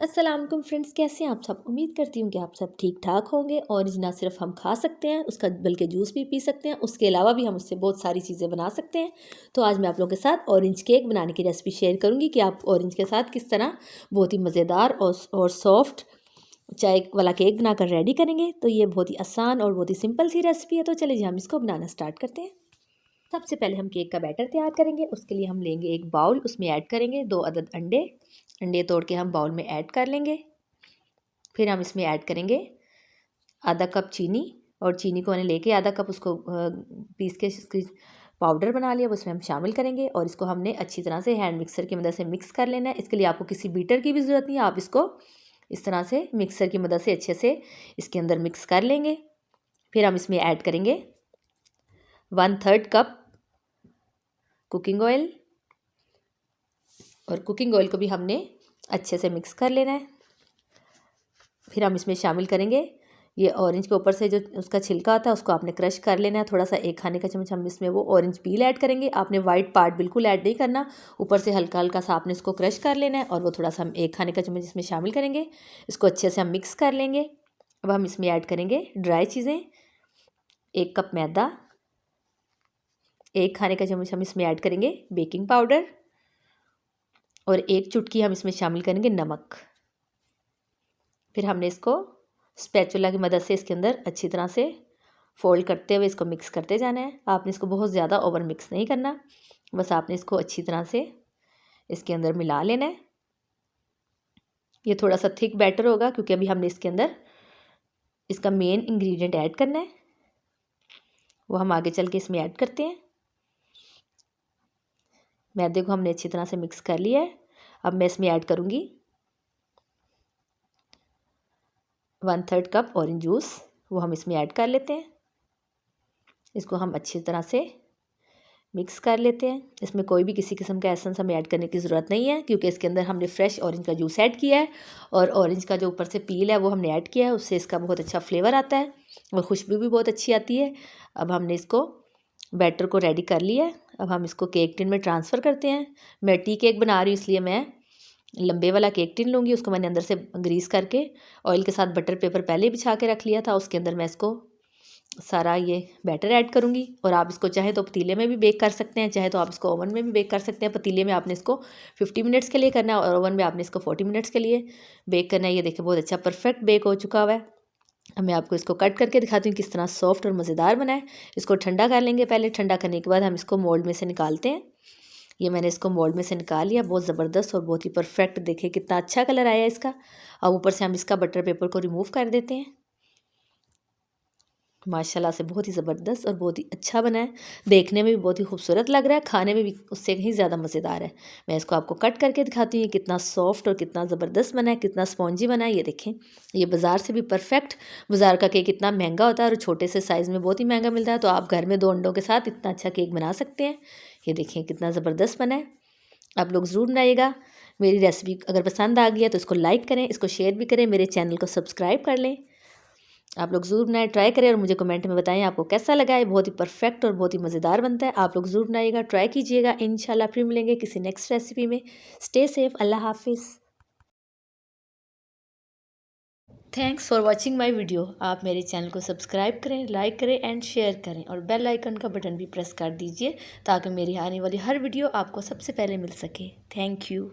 अस्सलाम वालेकुम फ्रेंड्स, कैसे हैं आप सब। उम्मीद करती हूँ कि आप सब ठीक ठाक होंगे। ऑरेंज ना सिर्फ हम खा सकते हैं उसका, बल्कि जूस भी पी सकते हैं। उसके अलावा भी हम उससे बहुत सारी चीज़ें बना सकते हैं। तो आज मैं आप लोगों के साथ ऑरेंज केक बनाने की रेसिपी शेयर करूँगी कि आप ऑरेंज के साथ किस तरह बहुत ही मज़ेदार और सॉफ्ट चाय वाला केक बनाकर रेडी करेंगे। तो ये बहुत ही आसान और बहुत ही सिंपल सी रेसिपी है। तो चलिए जी हम इसको बनाना स्टार्ट करते हैं। सबसे पहले हम केक का बैटर तैयार करेंगे। उसके लिए हम लेंगे एक बाउल, उसमें ऐड करेंगे 2 अदद अंडे। अंडे तोड़ के हम बाउल में ऐड कर लेंगे। फिर हम इसमें ऐड करेंगे आधा कप चीनी, और चीनी को हमने लेके आधा कप उसको पीस के इसकी पाउडर बना लिया, उसमें हम शामिल करेंगे। और इसको हमने अच्छी तरह से हैंड मिक्सर की मदद से मिक्स कर लेना है। इसके लिए आपको किसी बीटर की भी ज़रूरत नहीं है, आप इसको इस तरह से मिक्सर की मदद से अच्छे से इसके अंदर मिक्स कर लेंगे। फिर हम इसमें ऐड करेंगे 1/3 कप कुकिंग ऑयल, और कुकिंग ऑयल को भी हमने अच्छे से मिक्स कर लेना है। फिर हम इसमें शामिल करेंगे ये ऑरेंज के ऊपर से जो उसका छिलका आता है, उसको आपने क्रश कर लेना है। थोड़ा सा 1 खाने का चम्मच हम इसमें वो ऑरेंज पील ऐड करेंगे। आपने वाइट पार्ट बिल्कुल ऐड नहीं करना, ऊपर से हल्का हल्का सा आपने इसको क्रश कर लेना है। और वो थोड़ा सा हम 1 खाने का चम्मच इसमें शामिल करेंगे। इसको अच्छे से हम मिक्स कर लेंगे। अब हम इसमें ऐड करेंगे ड्राई चीज़ें, 1 कप मैदा, 1 खाने का चम्मच हम इसमें ऐड करेंगे बेकिंग पाउडर, और 1 चुटकी हम इसमें शामिल करेंगे नमक। फिर हमने इसको स्पैचुला की मदद से इसके अंदर अच्छी तरह से फोल्ड करते हुए इसको मिक्स करते जाना है। आपने इसको बहुत ज़्यादा ओवर मिक्स नहीं करना, बस आपने इसको अच्छी तरह से इसके अंदर मिला लेना है। ये थोड़ा सा थिक बैटर होगा क्योंकि अभी हमने इसके अंदर इसका मेन इंग्रेडिएंट ऐड करना है, वो हम आगे चल के इसमें ऐड करते हैं। मैदे को हमने अच्छी तरह से मिक्स कर लिया है। अब मैं इसमें ऐड करूँगी 1/3 कप ऑरेंज जूस, वो हम इसमें ऐड कर लेते हैं। इसको हम अच्छी तरह से मिक्स कर लेते हैं। इसमें कोई भी किसी किस्म का एसेंस हमें ऐड करने की ज़रूरत नहीं है, क्योंकि इसके अंदर हमने फ्रेश ऑरेंज का जूस ऐड किया है, और ऑरेंज का जो ऊपर से पील है वो हमने ऐड किया है। उससे इसका बहुत अच्छा फ्लेवर आता है और खुशबू भी बहुत अच्छी आती है। अब हमने इसको बैटर को रेडी कर लिया है। अब हम इसको केक टिन में ट्रांसफ़र करते हैं। मैं टी केक बना रही हूँ, इसलिए मैं लंबे वाला केक टिन लूँगी। उसको मैंने अंदर से ग्रीस करके ऑयल के साथ बटर पेपर पहले बिछा के रख लिया था। उसके अंदर मैं इसको सारा ये बैटर ऐड करूँगी। और आप इसको चाहे तो पतीले में भी बेक कर सकते हैं, चाहे तो आप इसको ओवन में भी बेक कर सकते हैं। पतीले में आपने इसको 50 मिनट्स के लिए करना है, और ओवन में आपने इसको 40 मिनट्स के लिए बेक करना है। ये देखिए बहुत अच्छा परफेक्ट बेक हो चुका हुआ है। अब मैं आपको इसको कट करके दिखाती हूँ किस तरह सॉफ्ट और मज़ेदार बना है। इसको ठंडा कर लेंगे पहले। ठंडा करने के बाद हम इसको मोल्ड में से निकालते हैं। ये मैंने इसको मोल्ड में से निकाल लिया। बहुत ज़बरदस्त और बहुत ही परफेक्ट, देखिए कितना अच्छा कलर आया है इसका। अब ऊपर से हम इसका बटर पेपर को रिमूव कर देते हैं। माशाल्लाह से बहुत ही ज़बरदस्त और बहुत ही अच्छा बना है। देखने में भी बहुत ही खूबसूरत लग रहा है, खाने में भी उससे कहीं ज़्यादा मज़ेदार है। मैं इसको आपको कट करके दिखाती हूँ ये कितना सॉफ्ट और कितना ज़बरदस्त बना है, कितना स्पॉन्जी बना है। ये देखें, ये बाज़ार से भी परफेक्ट। बाज़ार का केक इतना महंगा होता है और छोटे से साइज़ में बहुत ही महंगा मिलता है, तो आप घर में 2 अंडों के साथ इतना अच्छा केक बना सकते हैं। ये देखें कितना ज़बरदस्त बना है। आप लोग ज़रूर बनाइएगा। मेरी रेसिपी अगर पसंद आ गई है तो इसको लाइक करें, इसको शेयर भी करें, मेरे चैनल को सब्सक्राइब कर लें। आप लोग ज़रूर बनाएं, ट्राई करें और मुझे कमेंट में बताएं आपको कैसा लगा है। बहुत ही परफेक्ट और बहुत ही मज़ेदार बनता है। आप लोग ज़रूर बनाइएगा, ट्राई कीजिएगा। इंशाल्लाह फिर मिलेंगे किसी नेक्स्ट रेसिपी में। स्टे सेफ, अल्लाह हाफिज़। Thanks for watching my video. आप मेरे चैनल को सब्सक्राइब करें, लाइक करें एंड शेयर करें, और बेल आइकन का बटन भी प्रेस कर दीजिए ताकि मेरी आने वाली हर वीडियो आपको सबसे पहले मिल सके। Thank you.